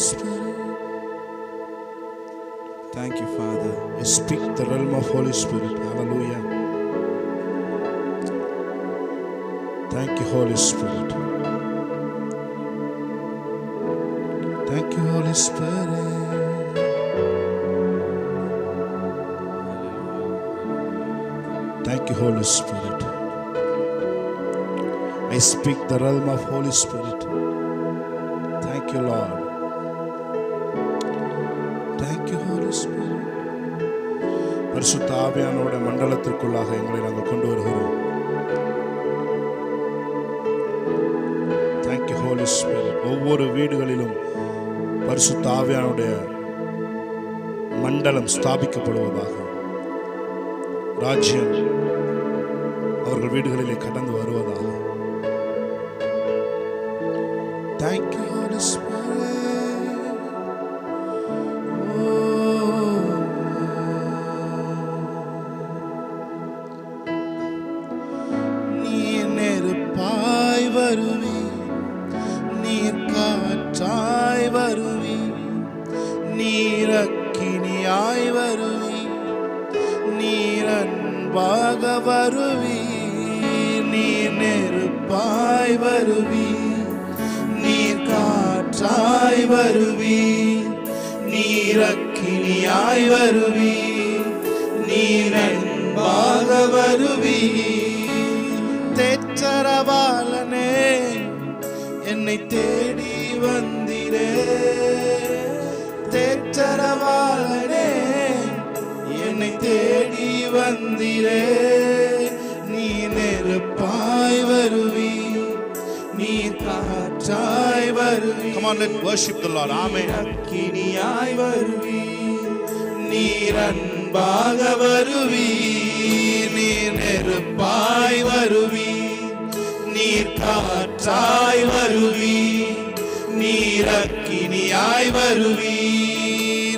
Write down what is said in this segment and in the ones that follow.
Spirit. Thank you, Father. I speak the realm of Holy Spirit. Hallelujah. Thank you, Holy Spirit. Thank you, Holy Spirit. Thank you, Holy Spirit. I speak the realm of Holy Spirit. Thank you, Lord. Thank you, Holy Spirit. பரிசுத்த ஆவியானவருடைய மண்டலத்திற்குள்ளாக எங்களை நாங்கள் கொண்டு வருகிறோம். Thank you, Holy Spirit. ஒவ்வொரு வீடுகளிலும் பரிசுத்த ஆவியானவருடைய மண்டலம் ஸ்தாபிக்கப்படுவதாக, ராஜ்யம் அவர்கள் வீடுகளிலே கடந்து வருவதாக. Thank you, Holy Spirit. நீர் நெருப்பாய் வருவி, நீர் காற்றாய் வருவி, நீர் அக்கினியாய் வருவி, நீர் அன்பாக வருவி, நீர் நெருப்பாய் வருவி, நீர் காற்றாய் வருவி, நீர் அக்கினியாய் வருவி, நீர் அன்பாக வருவி. தேற்றரவாளனே என்னை தேடி வந்திரே, தேற்றரவாளனே என்னை தேடி வந்திரே, நீ நெருப்பாய் வருவி, நீர் காற்றாய் வருவி. Come on, let's worship the Lord. Amen. அக்கினியாய் வருவி, நீர் அன்பாக வருவி, நீர் நெருப்பாய் வருவி, நீர் காற்றாய் வருவி, நீர் அக்கினியாய் வருவி,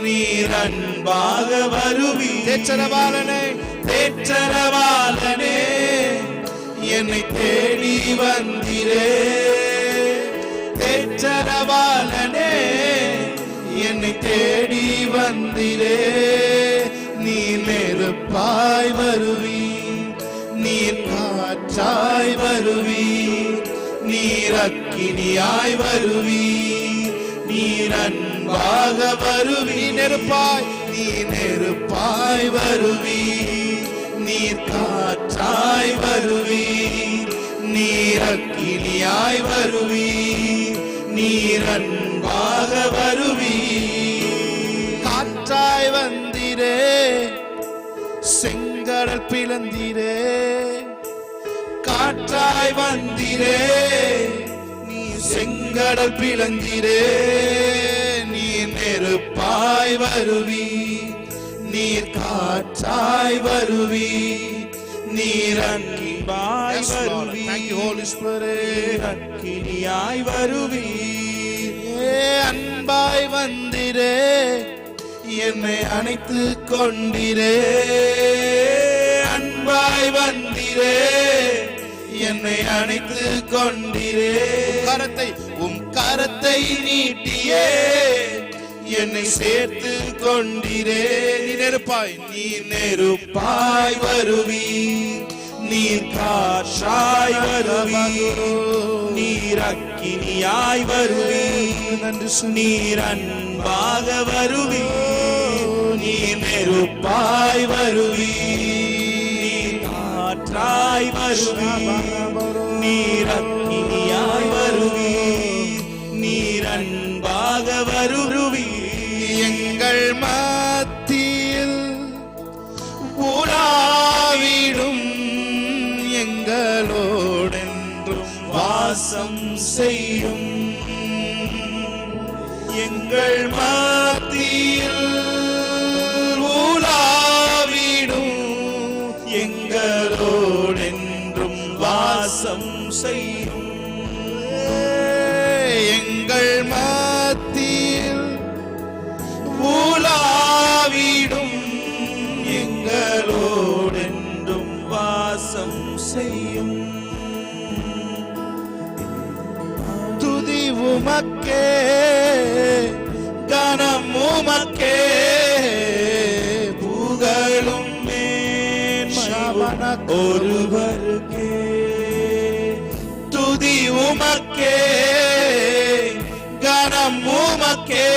நீர் அன்பாக வருவி. தேற்றரவாளனே, தேற்றரவாளனே என்னை தேடி வந்திரே, தேற்றரவாளனே என்னை தேடி வந்திரே, நீ நெருப்பாய் வருவி, நீர் காற்றாய் வருவி, நீர் அக்கினியாய் வருவி, நீர் அன்பாக வருவி. நெருப்பாய், நீ நெருப்பாய் வருவி, நீர் காற்றாய் வருவி, நீர் அக்கினியாய் வருவி, நீர் அன்பாக வருவி. காற்றாய் வந்திரே, செங்கடல் பிளந்திரே, காற்றாய் வந்திரே, நீ செங்கடல் பிளந்திரே, நீர் நெருப்பாய் வருவி, நீர் காற்றாய் வருவி, நீர் அன்பாய் வருவி. Thank you, Holy Spirit. அக்கினியாய் வருவி, அன்பாய் வந்திரே, என்னை அணைத்து கொண்டிரே, அன்பாய் வந்திரே, என்னை அணைத்து கொண்டிரே, உம் கரத்தை நீட்டியே என்னை சேர்த்து கொண்டிரே. நீ நெருப்பாய், நீ நெருப்பாய் வருவி, நீர் காற்றாய் வருவி, நீர் அக்கினியாய் வருவி, நீர் அன்பாக வருவி, நீர் நெருப்பாய் வருவி, நீர் காற்றாய் வருவி, நீர் அக்கினியாய் வருவி, நீர் அன்பாக வருவி. எங்கள் மத்தியில் உலாவிடும், எங்களோடென்றும் வாசம் செய்யும், எங்கள் மத்தியில் உலாவிடும், எங்களோடென்றும் வாசம் செய்யும், எங்கள் மத்தியில் உலாவிடும், எங்களோடென்றும் வாசம் செய்யும். துதி உமக்கே, கனம் உமக்கே, புகழும் மேன்மையும் ஒருவருக்கே. துதி உமக்கே, கனம் உமக்கே,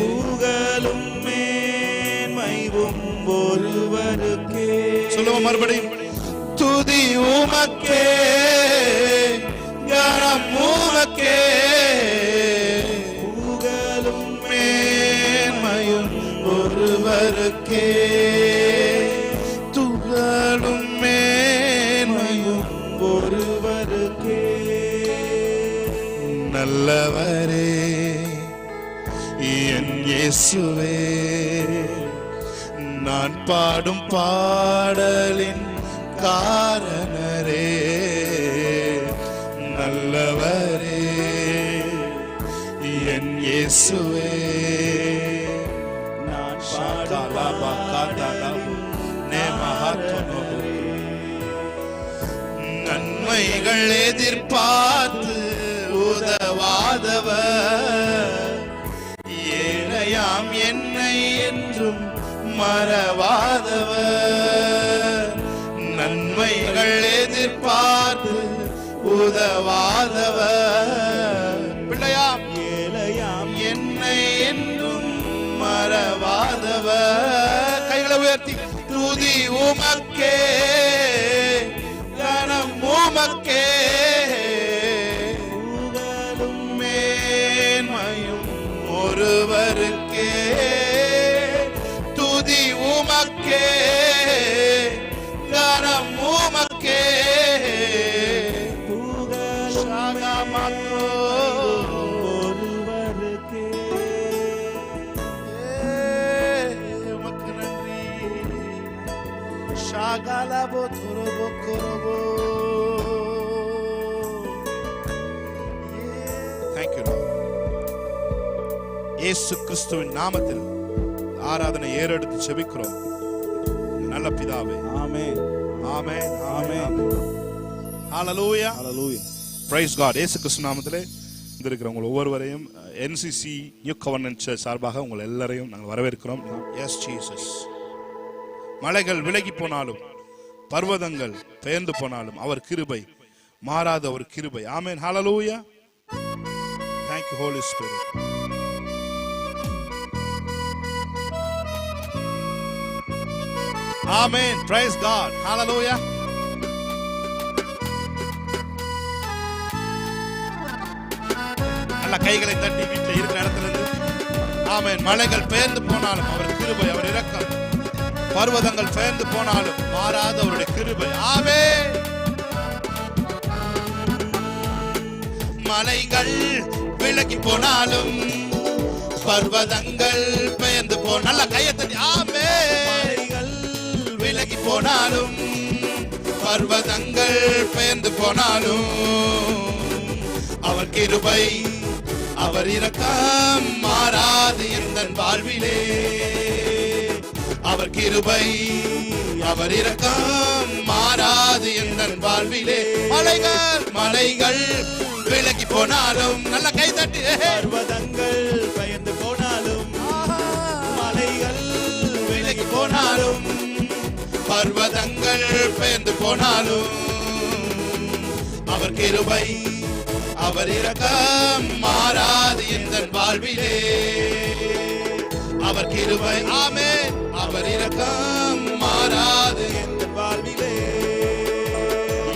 புகழும் மேன்மையும் ஒருவருக்கே. சொல்லுவோம் மறுபடியும். துதி உமக்கே, கனம் உமக்கே, புகழும் மேன்மையும் ஒருவருக்கே. துகழும் மேன்மையும் ஒருவருக்கே. நல்லவரே என் இயேசுவே, நான் பாடும் பாடலின் காரணரே. நல்லவரே என் இயேசுவே, நான் பாடும் நன்மைகள் எதிர்பார்த்து உதவாதவர், ஏழையாம் என்னை என்றும் மறவாதவர். நன்மைகள் எதிர்பார்த்து உதவாதவர், பிள்ளையாம் ஏழையாம் என்னை என்றும் மறவாதவர். கைகளை உயர்த்தி துதி உமக்கே, கனம் உமக்கே, புகழும் மேன்மையும் ஒருவருக்கே. துதி உமக்கே, கனம் உமக்கே, புகழும் ஒருவருக்கே. உமக்கு நன்றி. ஷாகாலபோ துரபோ குரபோ. Thank you Lord. இயேசு கிறிஸ்துவின் நாமத்தில் ஆராதனை ஏறெடுத்து செபிக்கிறோம் நல்ல பிதாவே. ஆமென் ஆமென் ஆமென். ஹalleluya ஹalleluya. praise god. இயேசு கிறிஸ்து நாமத்திலே வந்திருக்கிறவங்க ஒவ்வொருவரையும் NCC நியூ கவர்னன்ட் சர்ச் சார்பாக உங்கள் எல்லாரையும் நாங்கள் வரவேற்கிறோம். S Jesus. மலைகள் விலகி போனாலும் பர்வதங்கள் பெயர்ந்து போனாலும் அவர் கிருபை மாறாத ஒரு கிருபை. ஆமென் ஹalleluya. thank you holy spirit. Amen. Praise God. Hallelujah. நல்ல கைகளை தட்டி வீட்டில் இருக்கிற இடத்துல இருந்து ஆமென். மலைகள் பெயர்ந்து போனாலும் அவர் கிருபை, அவர் இரக்கம். பர்வதங்கள் பெயர்ந்து போனாலும் மாறாத அவருடைய கிருபை. ஆமென். மலைகள் விலகி போனாலும் பர்வதங்கள் பெயர்ந்து போ. நல்ல கையை தட்டி ஆமென். விலகி போனாலும் பர்வதங்கள் பெயர்ந்து போனாலும் அவர் கிருபை, அவர் இரக்கம் மாறாது எந்தன் வாழ்விலே. அவர் கிருபை, அவர் இரக்கம் மாறாது எந்தன் வாழ்விலே. மலைகள் விலகி போனாலும் நல்ல கை தட்டி. பர்வதங்கள் பெயர்ந்து போனாலும் மலைகள் விலகி போனாலும் பர்வதங்கள் பெயர்ந்து போனாலும் அவர் கிருபை, அவர் இரக்கம் மாறாது எந்தன் வாழ்விலே. அவர் கிருபை ஆமென், அவர் இரக்கம் மாறாது எந்தன் வாழ்விலே.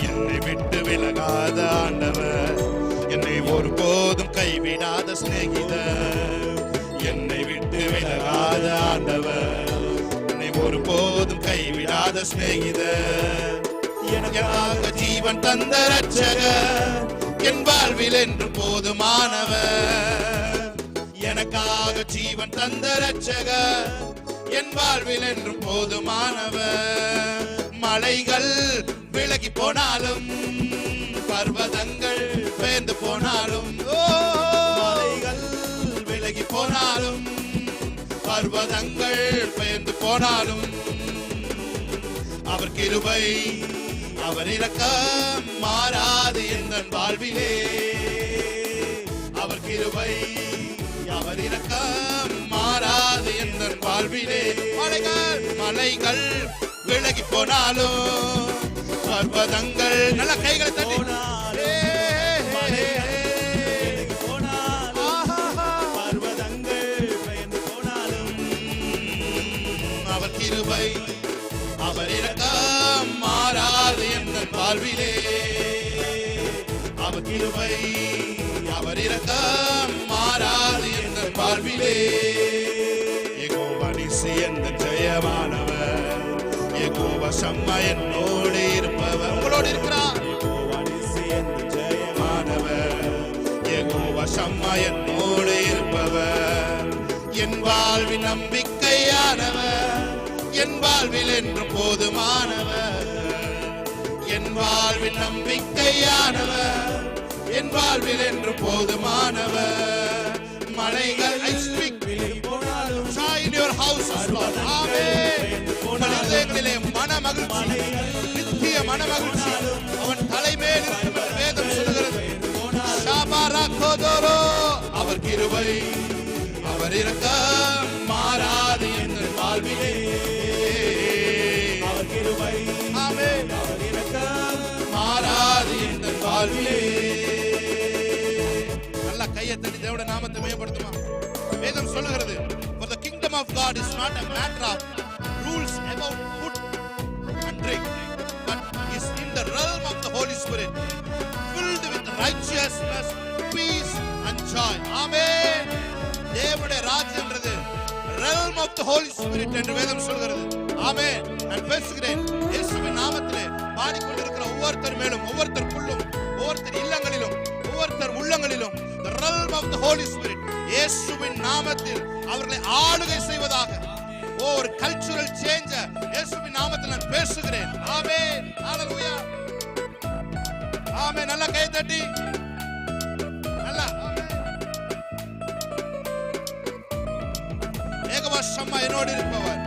என்னை விட்டு விலகாத ஆண்டவர், என்னை ஒருபோதும் கைவிடாத சிநேகிதர். என்னை விட்டு விலகாத ஆண்டவர், ஒருபோதும் கைவிடாத சிநேகிதர். எனக்காக ஜீவன் தந்த ரட்சகர், என் வாழ்வில் என்று போதுமானவர். எனக்காக ஜீவன் தந்த ரட்சகர், என் வாழ்வில் என்று போதுமானவர். மலைகள் விலகி போனாலும் பர்வதங்கள் பெயர்ந்து போனாலும், மலைகள் விலகி போனாலும் பர்வதங்கள் பெயர்ந்து போனாலும் அவர் கிருபை, அவர் இரக்கம் மாறாது எந்தன் வாழ்விலே. அவர் கிருபை, அவர் இரக்கம் மாறாது என்ற வாழ்விலே. மலைகள் விலகி போனாலும் பர்வதங்கள் நல்ல கைகளை தட்டி அவர் கிருபை அவர் இரக்கம் மாறாது என்ற வாழ்விலே. அவர் கிருபை அவர் இரக்கம் மாறாது என்ற வாழ்விலே. யெகோவா நிசி என்ற ஜெயமானவர், யெகோவா ஷம்மா என்னோடு இருப்பவர். உங்களோடு இருக்கிறார். யெகோவா நிசி என்ற ஜெயமானவர், யெகோவா ஷம்மா என்னோடு இருப்பவர். என் வாழ்வின் நம்பிக்கையானவர், என் வாழ்வில் என்று போதுமானவர். என் வாழ்வின் நம்பிக்கையானவர், என் வாழ்வில் என்று போதுமானவர். மலைகள் I speak joy in your houses Lord. Amen. உங்கள் இதயங்களிலே மன மகிழ்ச்சி, நித்திய மன மகிழ்ச்சி அவன் தலைமேல் இருக்கிற வேதம் சொல்லுகிறது. ஷாபாரா கோதோரோ அவர் கிருபை அவர் இரக்கம் மாறாது என்ற வாழ்விலே. அவர் கிருபை ஆமென் அவர் இரக்கம் மாறாது என்ற வாழ்விலே. நல்ல கையை தட்டி தேவனுடைய நாமத்தை மேம்படுத்துமா. வேதம் சொல்லுகிறது, for the kingdom of God is not a matter of rules about food and drink, but is in the realm of the Holy Spirit, filled with righteousness, peace and joy. Amen. தேவனுடைய ராஜ்யம்ன்றது realm of the Holy Spirit என்று வேதம் சொல்கிறது. ஆமென். நான் பேசுகிறேன் இயேசுவின் நாமத்திலே பாடிக்கொண்டிருக்கிற ஒவ்வொருத்தர் மேலும், ஒவ்வொருத்தருக்குள்ளும், ஒவ்வொருத்தர் இல்லங்களிலும், ஒவ்வொருத்தர் உள்ளங்களிலும் the realm of the Holy Spirit இயேசுவின் நாமத்தில் அவர்களை ஆளுகை செய்வதாக. ஒரு கல்ச்சுரல் சேஞ்ச் இயேசுவின் நாமத்தில் நான் பேசுகிறேன். ஆமென். ஹalleluya. ஆமென். நல்ல கை தட்டி நல்ல யெகோவா ஷம்மா என்னோடு இருப்பவர்,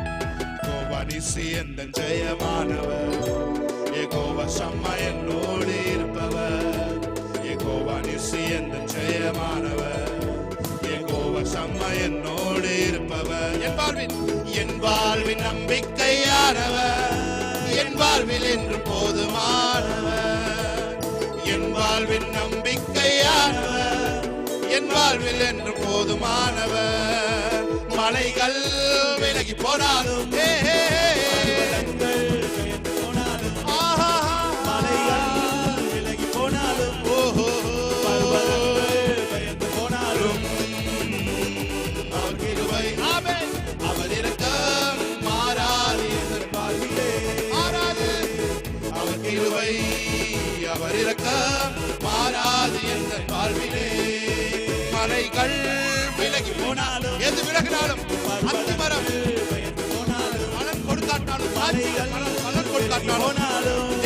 யெகோவா நிசி என்ற ஜெயமானவர், யெகோவா ஷம்மா என்னோடு இருப்பவர், யெகோவா நிசி என்ற ஜெயமானவர், யெகோவா ஷம்மா என்னோடு இருப்பவர். என் வாழ்வின் நம்பிக்கையானவர், என் வாழ்வில் என்று போதுமானவர். என் வாழ்வின் நம்பிக்கையானவர், என் வாழ்வில் என்று போதுமானவர். மலைகள் விலகி போனாலும் அவர் இரக்கம் மாறாது என்ற வாழ்விலே. மலைகள் விலகி போனாலும், எது விலகினாலும், அத்திமரம் பலன் கொடுக்காட்டாலும், பலன் கொடுக்காட்டாலும்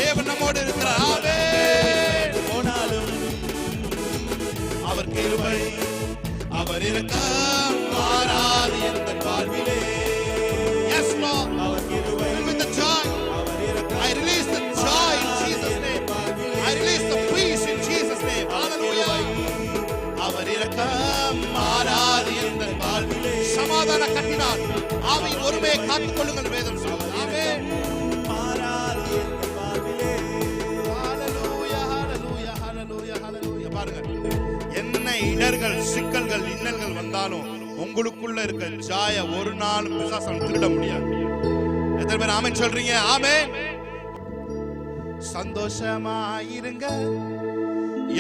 தேவன் நம்மோடு இருக்கிறார். ஆமென். அவர் கிருபை அவர் இரக்கம் மாறாது என்ற வாழ்விலே. Yes Lord. அவர் கிருபை with the joy. I release the joy in Jesus name. I release the peace in Jesus name. Hallelujah. அவர் இரக்கம் மாறாது என்ற வாழ்விலே. சமாதான கட்டினார் ஆவியின் ஒருமையை காத்துக் கொள்ளுங்கள் வேதம் சொல்லுகிறது. ஆமென். மாறாது என்ற வாழ்விலே. ஹalleluya hallelujah hallelujah hallelujah. பாருங்க, என்ன இடர்கள், சிக்கல்கள், இன்னல்கள் வந்தாலும் உங்களுக்குள்ள இருக்க ஜாய ஒரு நாள் பிசாசு திருட முடியாது. எத்தனை பேர் ஆமென் சொல்றீங்க? ஆமென். சந்தோஷமாயிருங்க,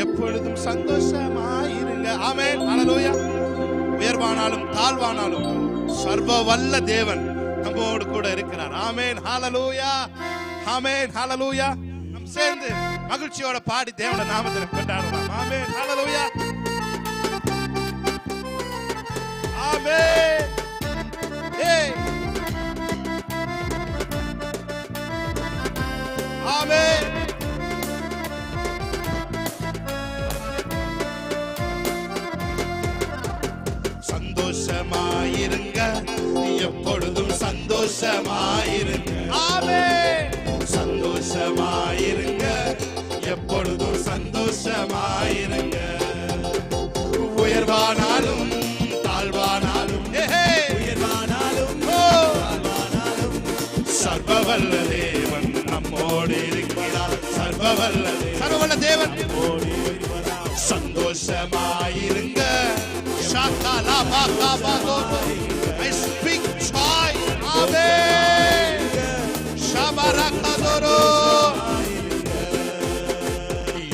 எப்பொழுதும் சந்தோஷமாயிருங்க. ஆமென். ஹalleluya. உயர்வானாலும் தாழ்வானாலும் சர்வ வல்ல தேவன் நம்மோடு கூட இருக்கிறார். ஆமென். ஹalleluya. ஆமென். ஹalleluya. நாம் சேர்ந்து மகிழ்ச்சியோட பாடி தேவனுடைய நாமத்தை கொண்டாடலாம். ஆமென். ஹalleluya. ஆமென். ஏய் ஆமென். சந்தோஷமாயிருங்க, எப்பொழுதும் சந்தோஷமாயிருங்க. ஆமென். சந்தோஷமாயிருங்க, எப்பொழுதும் சந்தோஷமாயிருங்க. உயர்வானாலும் சர்வவல்ல தேவன் சந்தோஷமாயிருங்க. I speak joy. Amen. Shabarakadoro.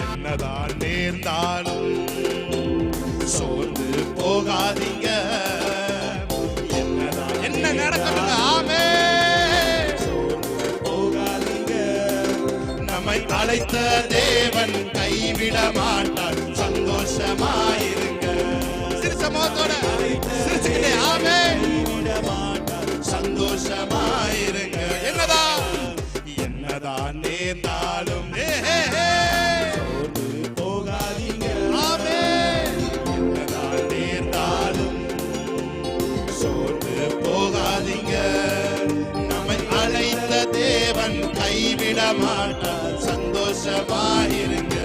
என்னதான் நேர்ந்தாலும் சோர்ந்து போகாதீங்க. என்ன நடக்கணும்? ஆமென். சோர்ந்து போகாதீங்க. நம்மை அழைத்த தேவன் கைவிட மாட்டார். சந்தோஷமாயிருங்க. சிரிச்சமோத்தோட சிரிச்சுக்கிட்டே ஆமென். சந்தோஷமாயிருங்க. என்னதான் நேர்ந்தாலும் சோர்ந்து போகாதீங்க. ஆமென். என்னதான் நேர்ந்தாலும் சோர்ந்து போகாதீங்க. நம்மை அழைத்த தேவன் கைவிட மாட்டார். சந்தோஷமாயிருங்க.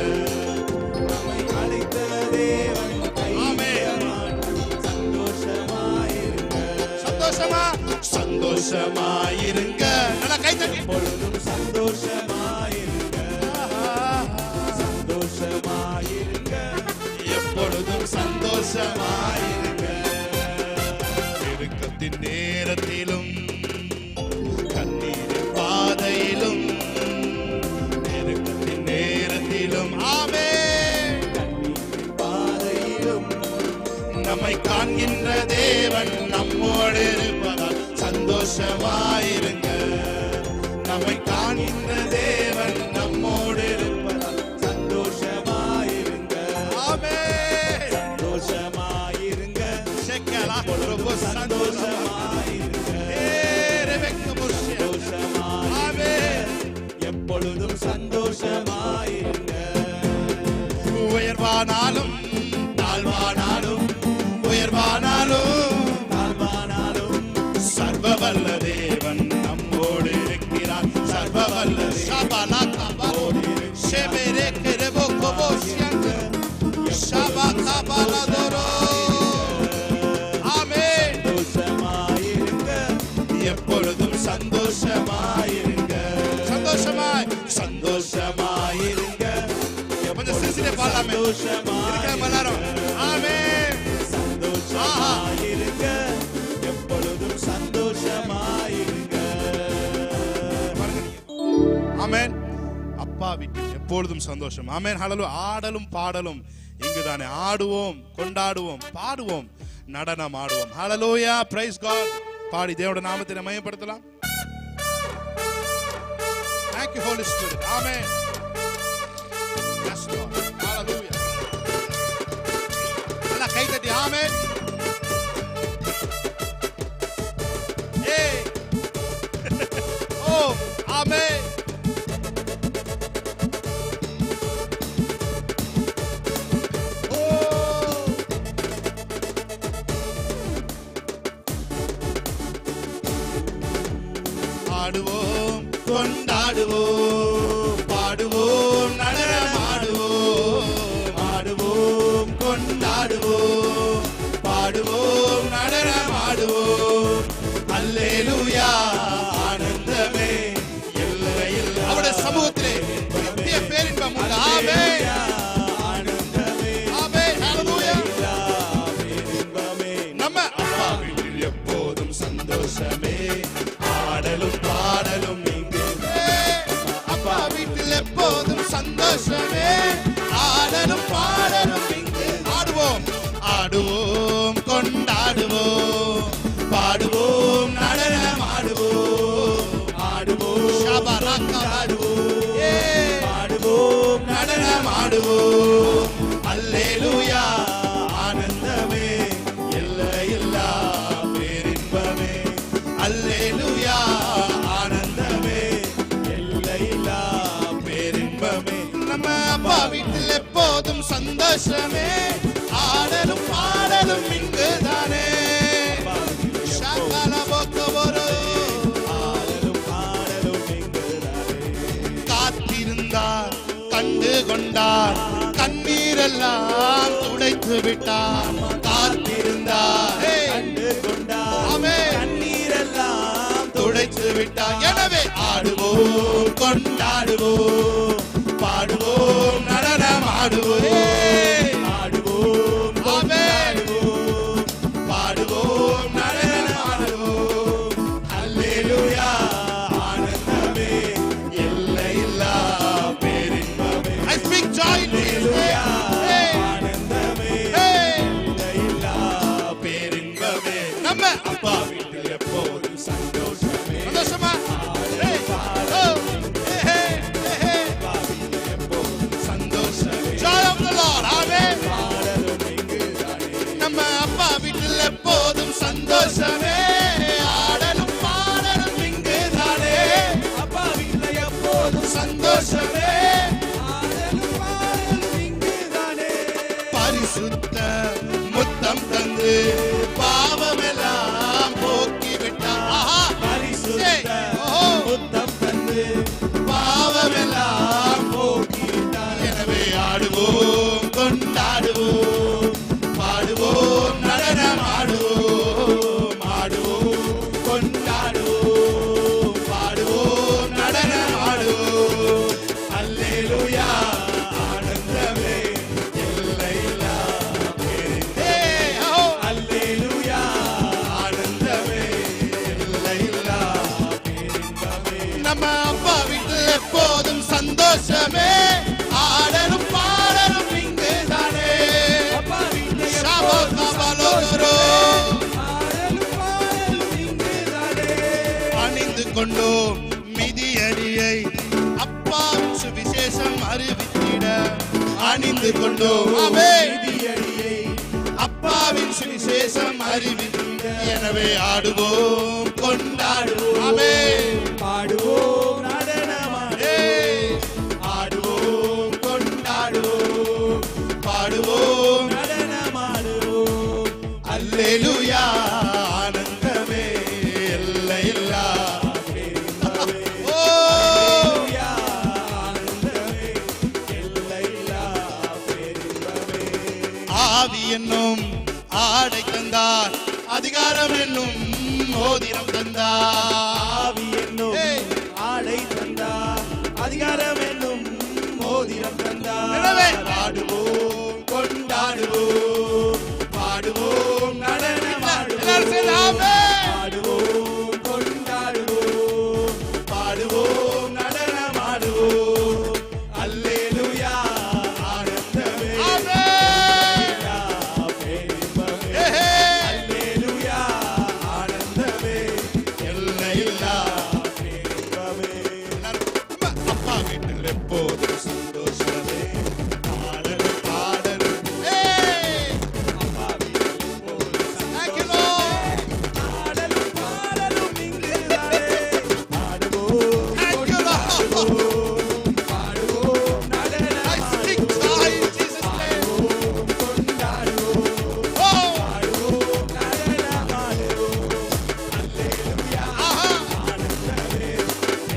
நம்மை அழைத்த தேவன் கைவிட மாட்டார். சந்தோஷமாயிருங்க. சந்தோஷமாயிருங்க. நல்லா கை தட்டி பொழுதும் சந்தோஷமாயிருங்க. சந்தோஷமாயிருங்க. எப்பொழுதும் சந்தோஷமாயிருங்க. நெருக்கத்தின் நேரத்திலும் கண்ணீரின் பாதையிலும் நெருக்கத்தின் நேரத்திலும் ஆமென். கண்ணீரின் பாதையிலும் நம்மை காண்கின்ற தேவன் நம்மோடு இருப்பதால் சந்தோஷமாயிருங்க. நம்மை காண்கின்ற தேவன் நம்மோடு இருப்பதால் சந்தோஷமாயிருங்க. ஆமென். சந்தோஷமாயிருங்க. ரொம்ப சந்தோஷமாயிருங்க. ஆமென். எப்பொழுதும் சந்தோஷமாயிருங்க. உயர்வானாலும் தாழ்வானாலும் உயர்வானாலும் தாழ்வானாலும் சர்வவல்ல தேவன் நம்மோடு இருக்கிறார். சர்வவல்ல ஷபலா கபோடு ஷெபெரே கெரபோ கோபோஷியங்க ஷபா கபலதோரோ. ஆமென். சந்தோஷமாயிருங்க. எப்பொழுதும் சந்தோஷமாயிருங்க. சந்தோஷமாயிருங்க. கொஞ்சம் சிரிச்சிட்டே பாடலாமே. இருக்கிற எல்லாரும் ஆமென். சந்தோஷமாயிருங்க. எப்பொழுதும் சந்தோஷமாயிருங்க. ஆமென். அப்பா வீட்டில் எப்பொழுதும் சந்தோஷம். ஆமென். ஹல்லேலூயா. ஆடலும் பாடலும் இங்குதானே. ஆடுவோம், கொண்டாடுவோம், பாடுவோம், நடனம் ஆடுவோம். ஹல்லேலூயா. Price God. பாடி தேவனுடைய நாமத்தை மகிமைப்படுத்தலாம். Thank you Holy Spirit. Amen. Yes Lord. Hallelujah. alla kai tatti amen. Hey. Oh, amen. ஆடுவோம், கொண்டாடுவோம், பாடுவோம், நடனமாடுவோம். ஆடுவோம், கொண்டாடுவோம், பாடுவோம், நடனமாடுவோம். அல்லேலூயா. ஆனந்தமே எல்லையில் அவருடைய சமூகத்திலே நித்திய பேரின்பம் உண்டு. ஆமென். ஆனந்தமே. ஆமென். ஹல்லேலூயா. பேரின்பமே. நம்ம அப்பா வீட்டில் எப்போதும் சந்தோஷமே. ஆடலும் பாடலும் இங்கு. அப்பா வீட்டில் எப்போதும் சந்தோஷமே. ஆடலும் பாடலும் இங்கு. ஆடுவோம், ஆடுவோம், கொண்டாடுவோம், பாடுவோம், நடனம் ஆடுவோம். ஆடுவோம், ஆடுவோம், பாடுவோம், நடனம் ஆடுவோம். அல்லேலூயா. ஆனந்தமே எல்லையில்லா பேரின்பமே. அல்லேலூயா. ஆனந்தமே எல்லையில்லா பேரின்பமே. நம்ம அப்பா வீட்டில் எப்போதும் சந்தோஷமே. ஆடலும் பாடலும் இங்குதானே. காத்திருந்தார், கண்டு கொண்டார், கண்ணீரெல்லாம் துடைத்து விட்டார். காத்திருந்தார், கண்டு கொண்டார், கண்ணீரெல்லாம் துடைத்து விட்டார். எனவே ஆடுவோம், கொண்டாடுவோம், சந்தோஷமே பரிசுத்த முத்தம் தந்து பாவமெல்லாம் போக்கி விட்டார். பரிசுத்த முத்தம் தந்து பாவமெல்லாம் போக்கி விட்டார். எனவே ஆடுவோம், கொண்டாடுவோம், பாடுவோம், நடனம் ஆடுவோம், ஆடுவோம், கொண்டாடுவோம், பாடுவோம், நடனம் ஆடுவோம். அல்லேலூயா ஆனந்தமே எல்லையில்லா பேரின்பமே. அல்லேலூயா ஆனந்தமே எல்லையில்லா பேரின்பமே. நம்ம அப்பா வீட்டில் எப்போதும் சந்தோஷமே. ஆடலும் பாடலும் இங்குதானே. அப்பா வீட்டில் அணிந்து கொண்டோம் மிதியடியை அப்பாவின் சுவிசேஷம் அறிவித்திட. அணிந்து கொண்டோம் மிதியடியை அப்பாவின் சுவிசேஷம் அறிவித்திட. எனவே ஆடுவோம், கொண்டாடுவோம், பாடுவோம், நடனமாடே, ஆடுவோம், கொண்டாடுவோம், பாடுவோம், நடனமாடுவோம். அல்லேலூயா ஆனந்தமே எல்லையில்லா பேரின்பமே. அல்லேலூயா ஆனந்தமே எல்லையில்லா பேரின்பமே. ஆவி என்னும் ஆடை தந்தார், அதிகாரம் என்னும் மோதிரம் தந்தார். ஆவி என்னும் ஆடை தந்தார், அதிகாரம் என்னும் மோதிரம் தந்தார். எனவே ஆடுவோம், கொண்டாடுவோம், பாடுவோம், நடனமாடுவோம், பாடுவோம், கொண்டாடுவோம், பாடுவோம், நடனமாடுவோம். அல்லேலூயா ஆனந்தமே எல்லையில்லா பேரின்பமே. அல்லேலூயா ஆனந்தமே எல்லையில்லா பேரின்பமே. அப்பா வீட்டில் எப்போதும் சந்தோஷமே. ஆடலும் பாடலும் அப்பா வீட்டில் எப்போதும் சந்தோஷமே. ஆடலும் பாடலும் இங்குதானே. ஆடுவோம், கொண்டாடுவோம், பாடுவோம், நடனமாடுவோம், பாடுவோம், கொண்டாடுவோம், பாடுவோம், நடனமாடுவோம். அல்லேலூயா ஆனந்தமே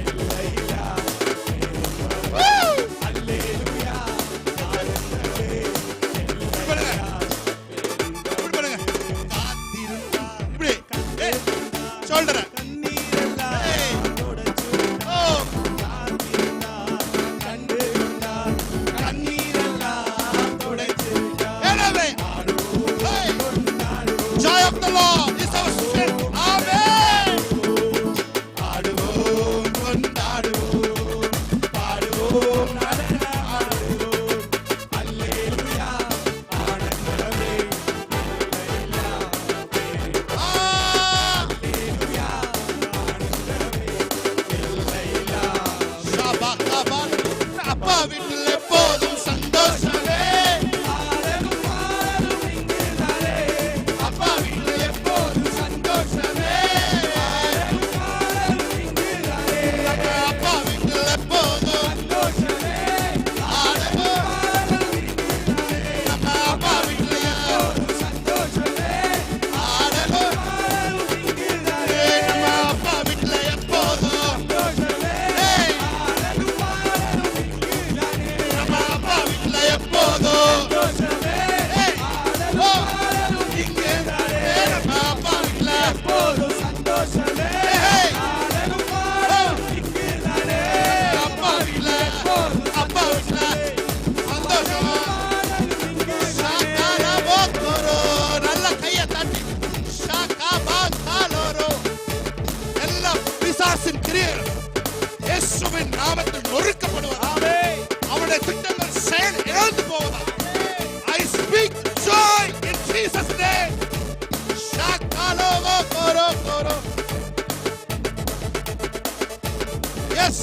எல்லையில்லா பேரின்பமே. அல்லேலூயா ஆனந்தமே எல்லையில்லா பேரின்பமே. காத்திருந்தார் இப்படி சொல்றேன். கண்ணீரெல்லாம் தொடச்சுட்டார். காத்திருந்தார், கண்டுகொண்டார், கண்ணீரெல்லாம் தொடச்சுட்டார். எனவே ஆடுவோம், கொண்டாடுவோம், joy of the Lord is our strength. Amen. ஆடுவோம், கொண்டாடுவோம், பாடுவோம், நடனமாடுவோம். அல்லேலூயா ஆனந்தமே எல்லையில்லா பேரின்பமே. அல்லேலூயா ஆனந்தமே எல்லையில்லா. ஷாபாகாபான். அப்பா வீட்டில் எப்போதும் சந்தோஷமே. ஆடலும் பாடலும் இங்குதானே. அப்பா வீட்டில் எப்போதும் சந்தோஷமே. ஆடலும் பாடலும் இங்குதானே. அப்பா வீட்டில் எப்போதும் சந்தோஷமே. ஆடலும் பாடலும் இங்குதானே. அப்பா வீட்டில் எப்போதும் சந்தோஷமே. ஆடலும் பாடலும் இங்குதானே. அப்பா வீட்டில் எப்போதும் சந்தோஷமே. ஆடலும் பாடலும் இங்குதானே. அப்பா வீட்டில் எப்போதும் சந்தோஷமே. ஆடலும் பாடலும் இங்குதானே. அப்பா வீட்டில் எப்போதும் சந்தோஷமே. ஆடலும் பாடலும் இங்குதானே. அப்பா வீட்டில் எப்போதும் சந்தோஷமா. ஷாகாராபோத்தோரோ. நல்ல கையை தட்டி ஷாகாபாத்தாலோரோ. எல்லா பிசாசின் கிரியைகள் இயேசுவின் நாமத்தில் நொறுக்கப்படுவதாக. அவருடைய திட்டங்கள் செயல் இழந்து போவதாக. I speak joy in Jesus' name. ஷாகாலோகோ Koro Koro. Yes.